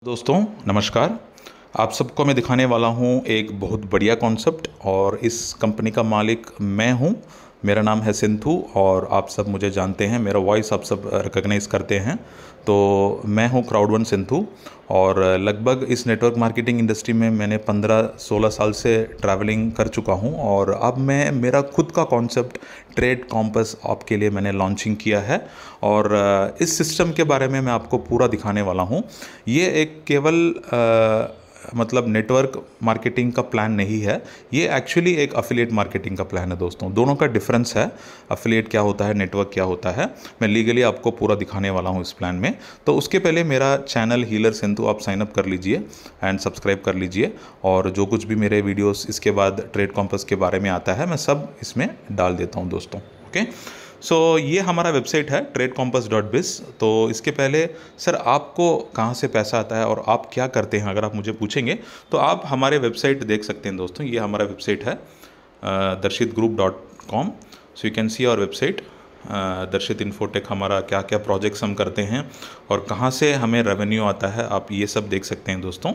दोस्तों नमस्कार। आप सबको मैं दिखाने वाला हूं एक बहुत बढ़िया कॉन्सेप्ट और इस कंपनी का मालिक मैं हूं। मेरा नाम है सिंधु और आप सब मुझे जानते हैं, मेरा वॉइस आप सब रिकॉग्नाइज करते हैं। तो मैं हूं क्राउड1 सिंधु और लगभग इस नेटवर्क मार्केटिंग इंडस्ट्री में मैंने 15-16 साल से ट्रैवलिंग कर चुका हूं और अब मैं मेरा खुद का कॉन्सेप्ट ट्रेड कॉम्पस आपके लिए मैंने लॉन्चिंग किया है और इस सिस्टम के बारे में मैं आपको पूरा दिखाने वाला हूं। ये एक केवल मतलब नेटवर्क मार्केटिंग का प्लान नहीं है, ये एक्चुअली एक अफिलिएट मार्केटिंग का प्लान है दोस्तों। दोनों का डिफरेंस है, अफिलिएट क्या होता है, नेटवर्क क्या होता है, मैं लीगली आपको पूरा दिखाने वाला हूँ इस प्लान में। तो उसके पहले मेरा चैनल हीलर सिंधु आप साइन अप कर लीजिए एंड सब्सक्राइब कर लीजिए और जो कुछ भी मेरे वीडियोस इसके बाद ट्रेड कॉम्पस के बारे में आता है मैं सब इसमें डाल देता हूँ दोस्तों। ओके, सो ये हमारा वेबसाइट है tradecompass.biz। तो इसके पहले सर आपको कहाँ से पैसा आता है और आप क्या करते हैं, अगर आप मुझे पूछेंगे तो आप हमारे वेबसाइट देख सकते हैं दोस्तों। ये हमारा वेबसाइट है darshitgroup.com। So you can see our website Darshit Infotech, हमारा क्या क्या प्रोजेक्ट्स हम करते हैं और कहाँ से हमें रेवेन्यू आता है, आप ये सब देख सकते हैं दोस्तों।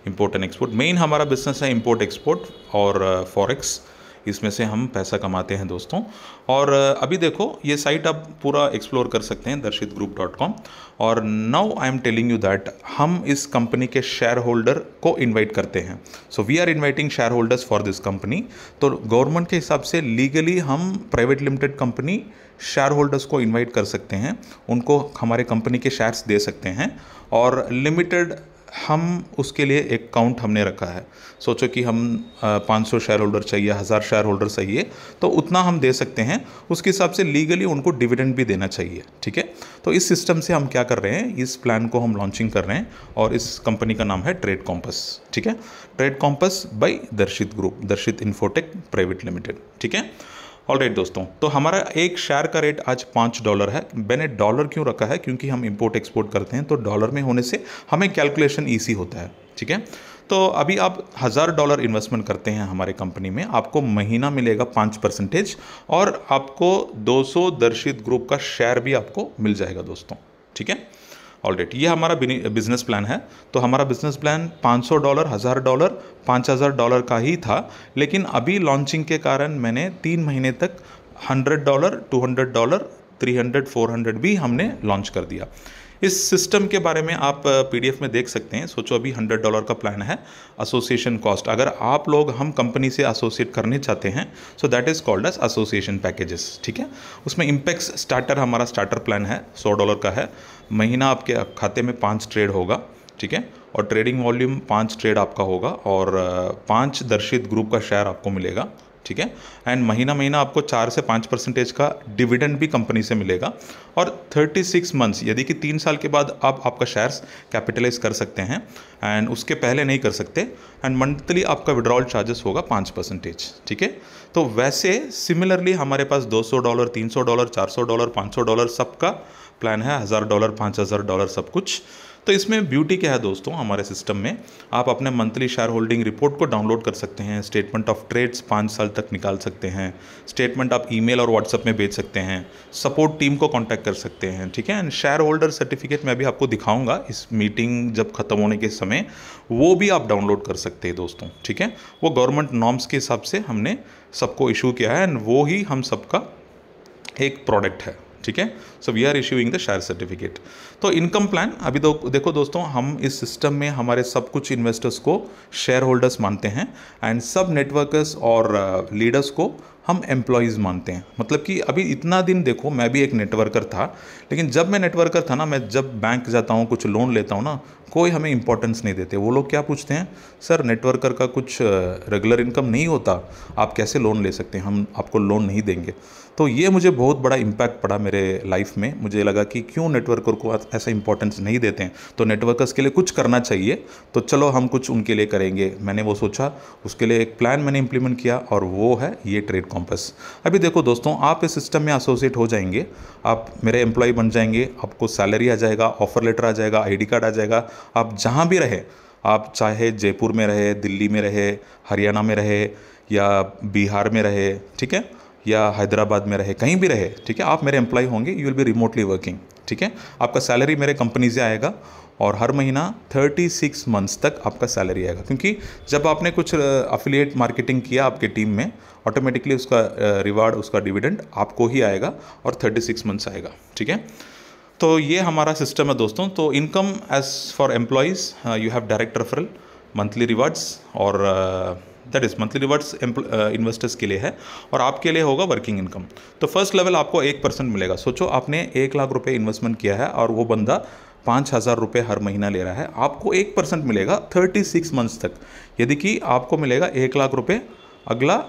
इम्पोर्ट एंड एक्सपोर्ट मेन हमारा बिजनेस है, इम्पोर्ट एक्सपोर्ट और फॉरेक्स, इसमें से हम पैसा कमाते हैं दोस्तों। और अभी देखो ये साइट आप पूरा एक्सप्लोर कर सकते हैं darshitgroup.com। और now I am telling you that हम इस कंपनी के शेयर होल्डर को इनवाइट करते हैं। So we are inviting shareholders for this company. तो गवर्नमेंट के हिसाब से लीगली हम private limited company shareholders को इनवाइट कर सकते हैं, उनको हमारे कंपनी के शेयर्स दे सकते हैं और लिमिटेड हम उसके लिए एक काउंट हमने रखा है। सोचो कि हम 500 शेयर होल्डर चाहिए, 1000 शेयर होल्डर चाहिए तो उतना हम दे सकते हैं। उसके हिसाब से लीगली उनको डिविडेंड भी देना चाहिए, ठीक है। तो इस सिस्टम से हम क्या कर रहे हैं, इस प्लान को हम लॉन्चिंग कर रहे हैं और इस कंपनी का नाम है ट्रेड कॉम्पस, ठीक है। ट्रेड कॉम्पस बाय दर्शित ग्रुप, दर्शित इन्फोटेक प्राइवेट लिमिटेड, ठीक है। ऑलराइट दोस्तों, तो हमारा एक शेयर का रेट आज $5 है। मैंने डॉलर क्यों रखा है, क्योंकि हम इंपोर्ट एक्सपोर्ट करते हैं तो डॉलर में होने से हमें कैलकुलेशन ईजी होता है, ठीक है। तो अभी आप $1000 इन्वेस्टमेंट करते हैं हमारे कंपनी में, आपको महीना मिलेगा 5% और आपको 200 दर्शित ग्रुप का शेयर भी आपको मिल जाएगा दोस्तों, ठीक है। ऑलराइट, ये हमारा बिजनेस प्लान है। तो हमारा बिजनेस प्लान $500, $1000, $5000 का ही था, लेकिन अभी लॉन्चिंग के कारण मैंने 3 महीने तक $100, $200, 300, 400 भी हमने लॉन्च कर दिया। इस सिस्टम के बारे में आप PDF में देख सकते हैं। सोचो अभी $100 का प्लान है, एसोसिएशन कॉस्ट, अगर आप लोग हम कंपनी से एसोसिएट करने चाहते हैं so that is called as association packages, ठीक है। उसमें इम्पैक्स स्टार्टर, हमारा स्टार्टर प्लान है, $100 का है। महीना आपके खाते में 5 ट्रेड होगा, ठीक है, और ट्रेडिंग वॉल्यूम 5 ट्रेड आपका होगा और 5 दर्शित ग्रुप का शेयर आपको मिलेगा, ठीक है। एंड महीना महीना आपको 4 से 5% का डिविडेंड भी कंपनी से मिलेगा और 36 मंथ्स, यदि कि 3 साल के बाद आप आपका शेयर्स कैपिटलाइज कर सकते हैं एंड उसके पहले नहीं कर सकते। एंड मंथली आपका विड्रॉल चार्जेस होगा 5%, ठीक है। तो वैसे सिमिलरली हमारे पास $200, $300, $400, $500 सबका प्लान है, $1000, $5000 सब कुछ। तो इसमें ब्यूटी क्या है दोस्तों, हमारे सिस्टम में आप अपने मंथली शेयर होल्डिंग रिपोर्ट को डाउनलोड कर सकते हैं, स्टेटमेंट ऑफ ट्रेड्स 5 साल तक निकाल सकते हैं, स्टेटमेंट आप ईमेल और व्हाट्सएप में भेज सकते हैं, सपोर्ट टीम को कांटेक्ट कर सकते हैं, ठीक है। एंड शेयर होल्डर सर्टिफिकेट मैं भी आपको दिखाऊंगा इस मीटिंग जब खत्म होने के समय, वो भी आप डाउनलोड कर सकते हैं दोस्तों, ठीक है। वो गवर्नमेंट नॉर्म्स के हिसाब से हमने सबको इशू किया है एंड वो ही हम सबका एक प्रोडक्ट है, ठीक है। So we are issuing the share certificate. तो इनकम प्लान अभी देखो दोस्तों, हम इस सिस्टम में हमारे सब कुछ इन्वेस्टर्स को शेयर होल्डर्स मानते हैं एंड सब नेटवर्कर्स और लीडर्स को हम एम्प्लॉयज़ मानते हैं। मतलब कि अभी इतना दिन देखो, मैं भी एक नेटवर्कर था, लेकिन जब मैं नेटवर्कर था ना, मैं जब बैंक जाता हूँ कुछ लोन लेता हूँ ना, कोई हमें इंपॉर्टेंस नहीं देते। वो लोग क्या पूछते हैं, सर नेटवर्कर का कुछ रेगुलर इनकम नहीं होता, आप कैसे लोन ले सकते हैं, हम आपको लोन नहीं देंगे। तो ये मुझे बहुत बड़ा इम्पैक्ट पड़ा मेरे लाइफ में। मुझे लगा कि क्यों नेटवर्कर को ऐसा इंपॉर्टेंस नहीं देते हैं, तो नेटवर्कर्स के लिए कुछ करना चाहिए, तो चलो हम कुछ उनके लिए करेंगे। मैंने वो सोचा, उसके लिए एक प्लान मैंने इंप्लीमेंट किया और वो है ये ट्रेड कॉम्पस। अभी देखो दोस्तों, आप इस सिस्टम में एसोसिएट हो जाएंगे, आप मेरे एम्प्लॉय बन जाएंगे, आपको सैलरी आ जाएगा, ऑफर लेटर आ जाएगा, ID कार्ड आ जाएगा। आप जहाँ भी रहे, आप चाहे जयपुर में रहे, दिल्ली में रहे, हरियाणा में रहे या बिहार में रहे, ठीक है, या हैदराबाद में रहे, कहीं भी रहे, ठीक है, आप मेरे एम्प्लॉय होंगे, you will be remotely working, ठीक है। आपका सैलरी मेरे कंपनी से आएगा और हर महीना 36 मंथ्स तक आपका सैलरी आएगा, क्योंकि जब आपने कुछ अफिलिएट मार्केटिंग किया आपके टीम में, ऑटोमेटिकली उसका रिवार्ड, उसका डिविडेंड आपको ही आएगा और 36 मंथ्स आएगा। ठीक है, तो ये हमारा सिस्टम है दोस्तों। तो income as for employees you have direct referral, monthly rewards, और that is monthly rewards investors के लिए है, और आपके लिए होगा वर्किंग इनकम। तो फर्स्ट लेवल आपको 1% मिलेगा। सोचो आपने 1 लाख रुपए इन्वेस्टमेंट किया है और वो बंदा 5,000 रुपये हर महीना ले रहा है, आपको 1% मिलेगा 36 मंथ्स तक, यदि कि आपको मिलेगा 1 लाख रुपये अगला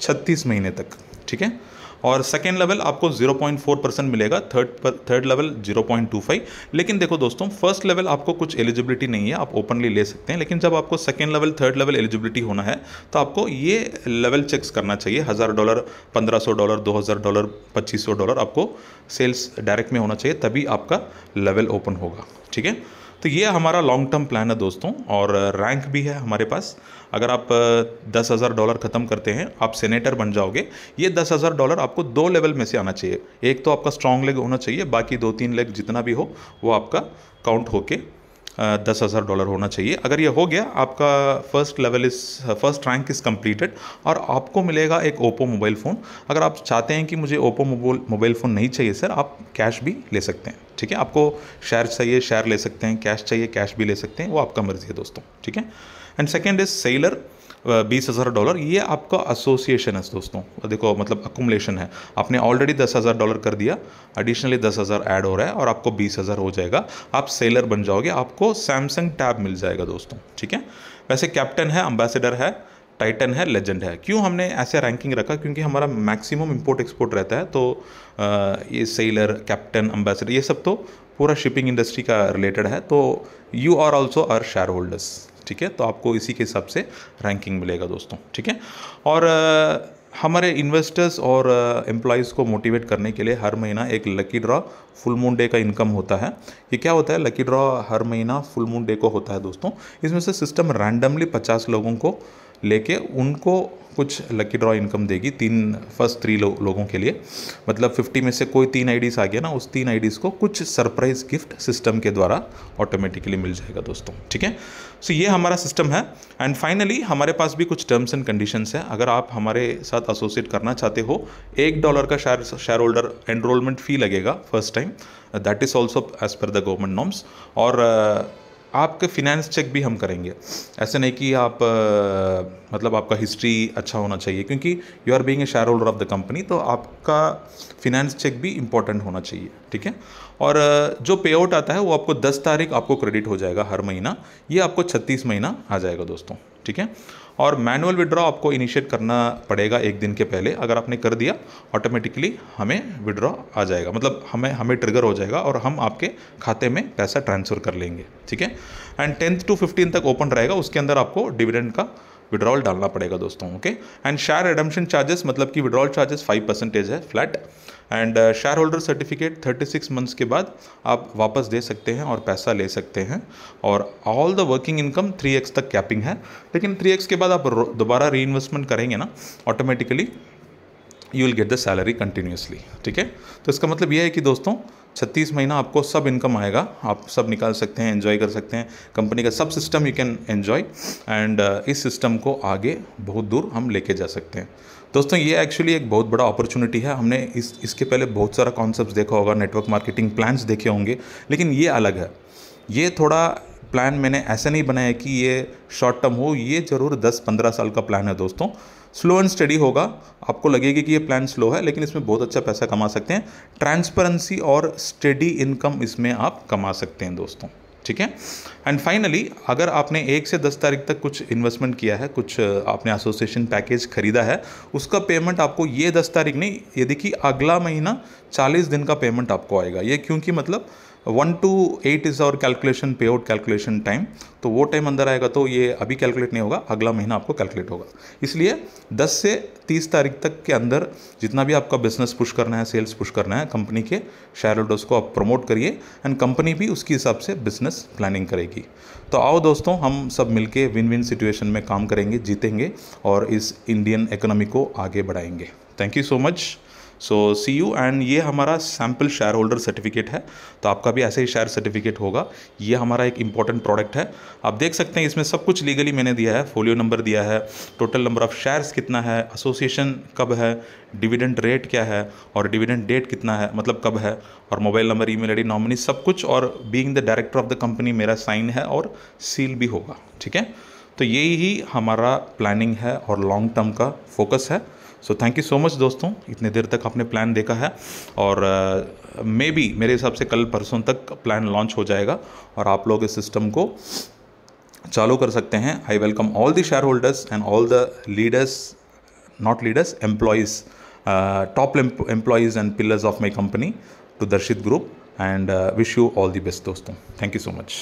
36 महीने तक। ठीक है, और सेकेंड लेवल आपको 0.4% मिलेगा, थर्ड लेवल 0.25। लेकिन देखो दोस्तों, फर्स्ट लेवल आपको कुछ एलिजिबिलिटी नहीं है, आप ओपनली ले सकते हैं, लेकिन जब आपको second level, third level eligibility होना है तो आपको ये लेवल चेक्स करना चाहिए। $1,000, $1,500, $2,000, $2,500 आपको सेल्स डायरेक्ट में होना चाहिए, तभी आपका लेवल ओपन होगा। ठीक है, तो ये हमारा लॉन्ग टर्म प्लान है दोस्तों, और रैंक भी है हमारे पास। अगर आप $10,000 ख़त्म करते हैं, आप सेनेटर बन जाओगे। ये $10,000 आपको 2 लेवल में से आना चाहिए। एक तो आपका स्ट्रॉन्ग लेग होना चाहिए, बाकी 2-3 लेग जितना भी हो वो आपका काउंट होके $10,000 होना चाहिए। अगर ये हो गया, आपका फर्स्ट रैंक इज़ कंप्लीटेड, और आपको मिलेगा एक ओप्पो मोबाइल फ़ोन। अगर आप चाहते हैं कि मुझे ओप्पो मोबाइल फ़ोन नहीं चाहिए सर, आप कैश भी ले सकते हैं। ठीक है, आपको शेयर चाहिए शेयर ले सकते हैं, कैश चाहिए कैश भी ले सकते हैं, वो आपका मर्जी है दोस्तों। ठीक है, एंड सेकेंड इज सेलर, $20,000। ये आपका एसोसिएशन है दोस्तों, देखो मतलब अकुमुलेशन है। आपने ऑलरेडी $10,000 कर दिया, एडिशनली 10,000 ऐड हो रहा है और आपको 20,000 हो जाएगा। आप सेलर बन जाओगे, आपको सैमसंग टैब मिल जाएगा दोस्तों। ठीक है, वैसे कैप्टन है, अम्बेसडर है, टाइटन है, लेजेंड है। क्यों हमने ऐसे रैंकिंग रखा? क्योंकि हमारा मैक्सिमम इंपोर्ट एक्सपोर्ट रहता है, तो ये सेलर, कैप्टन, अम्बेसडर, ये सब तो पूरा शिपिंग इंडस्ट्री का रिलेटेड है। तो you are also our shareholders. ठीक है, तो आपको इसी के हिसाब से रैंकिंग मिलेगा दोस्तों। ठीक है, और हमारे इन्वेस्टर्स और एम्प्लॉयज़ को मोटिवेट करने के लिए हर महीना एक lucky draw full moon day का इनकम होता है। ये क्या होता है? लकी ड्रॉ हर महीना फुल मून डे को होता है दोस्तों। इसमें से सिस्टम रैंडमली 50 लोगों को लेके उनको कुछ लकी ड्रॉ इनकम देगी, फर्स्ट 3 लोगों के लिए। मतलब 50 में से कोई 3 आईडीज़ आ गया ना, उस 3 आईडीज़ को कुछ सरप्राइज गिफ्ट सिस्टम के द्वारा ऑटोमेटिकली मिल जाएगा दोस्तों। ठीक है, सो ये हमारा सिस्टम है। एंड फाइनली हमारे पास भी कुछ टर्म्स एंड कंडीशंस हैं। अगर आप हमारे साथ एसोसिएट करना चाहते हो, $1 का शेयर होल्डर एनरोलमेंट फ़ी लगेगा first time, that is also as per the government norms. और आपके फिनेंस चेक भी हम करेंगे। ऐसे नहीं कि आप मतलब आपका हिस्ट्री अच्छा होना चाहिए, क्योंकि you are being a share holder of the company, तो आपका फिनेंस चेक भी इंपॉर्टेंट होना चाहिए। ठीक है, और जो पे आउट आता है वो आपको 10 तारीख आपको क्रेडिट हो जाएगा हर महीना। ये आपको 36 महीना आ जाएगा दोस्तों। ठीक है, और मैनुअल विड्रॉ आपको इनिशिएट करना पड़ेगा 1 दिन के पहले। अगर आपने कर दिया, ऑटोमेटिकली हमें विड्रॉ आ जाएगा, मतलब हमें ट्रिगर हो जाएगा और हम आपके खाते में पैसा ट्रांसफ़र कर लेंगे। ठीक है, एंड 10th to 15 तक ओपन रहेगा, उसके अंदर आपको डिविडेंड का विड्रॉल डालना पड़ेगा दोस्तों। Okay, and share redemption charges, मतलब कि विड्रॉल चार्जेस 5% है flat. And share holder certificate 36 months के बाद आप वापस दे सकते हैं और पैसा ले सकते हैं। और all the working income 3x तक कैपिंग है, लेकिन 3x के बाद आप दोबारा री इन्वेस्टमेंट करेंगे ना, automatically you will get the salary continuously. ठीक है, तो इसका मतलब यह है कि दोस्तों 36 महीना आपको सब इनकम आएगा, आप सब निकाल सकते हैं, एंजॉय कर सकते हैं। कंपनी का सब system you can enjoy, and इस सिस्टम को आगे बहुत दूर हम लेके जा सकते हैं दोस्तों। ये एक्चुअली एक बहुत बड़ा अपॉर्चुनिटी है। हमने इसके पहले बहुत सारा कॉन्सेप्ट्स देखा होगा, नेटवर्क मार्केटिंग प्लान्स देखे होंगे, लेकिन ये अलग है। ये थोड़ा प्लान मैंने ऐसा नहीं बनाया कि ये शॉर्ट टर्म हो, ये ज़रूर 10-15 साल का प्लान है दोस्तों। स्लो एंड स्टडी होगा, आपको लगेगी कि ये प्लान स्लो है, लेकिन इसमें बहुत अच्छा पैसा कमा सकते हैं। ट्रांसपेरेंसी और स्टडी इनकम इसमें आप कमा सकते हैं दोस्तों। ठीक है, एंड फाइनली अगर आपने 1 से 10 तारीख तक कुछ इन्वेस्टमेंट किया है, कुछ आपने एसोसिएशन पैकेज खरीदा है, उसका पेमेंट आपको ये 10 तारीख नहीं, यदि कि अगला महीना 40 दिन का पेमेंट आपको आएगा। ये क्योंकि मतलब 1 to 8 इज़ आवर कैलकुलेशन, पे आउट कैलकुलेशन टाइम, तो वो टाइम अंदर आएगा, तो ये अभी कैलकुलेट नहीं होगा, अगला महीना आपको कैलकुलेट होगा। इसलिए 10 से 30 तारीख तक के अंदर जितना भी आपका बिजनेस पुश करना है, सेल्स पुश करना है, कंपनी के शेयर होल्डर्स को आप प्रमोट करिए, एंड कंपनी भी उसके हिसाब से बिजनेस प्लानिंग करेगी। तो आओ दोस्तों, हम सब मिलके विन विन सिचुएशन में काम करेंगे, जीतेंगे और इस इंडियन इकोनॉमी को आगे बढ़ाएंगे। Thank you so much. So see you. And ये हमारा सैम्पल शेयर होल्डर सर्टिफिकेट है, तो आपका भी ऐसे ही शेयर सर्टिफिकेट होगा। ये हमारा एक इंपॉर्टेंट प्रोडक्ट है। आप देख सकते हैं इसमें सब कुछ लीगली मैंने दिया है, फोलियो नंबर दिया है, टोटल नंबर ऑफ शेयर्स कितना है, एसोसिएशन कब है, डिविडेंड रेट क्या है, और डिविडेंड डेट कितना है, मतलब कब है, और mobile number, email ID, nominee, सब कुछ। और being the director of the company मेरा साइन है और सील भी होगा। ठीक है, तो यही ही हमारा प्लानिंग है और लॉन्ग टर्म का फोकस है। So thank you so much दोस्तों, इतने देर तक आपने प्लान देखा है। और मे बी मेरे हिसाब से कल परसों तक प्लान लॉन्च हो जाएगा और आप लोग इस सिस्टम को चालू कर सकते हैं। I welcome all the shareholders and all the leaders, not leaders, employees, top employees and pillars of my company to Darshit group, and wish you all the best दोस्तों। Thank you so much.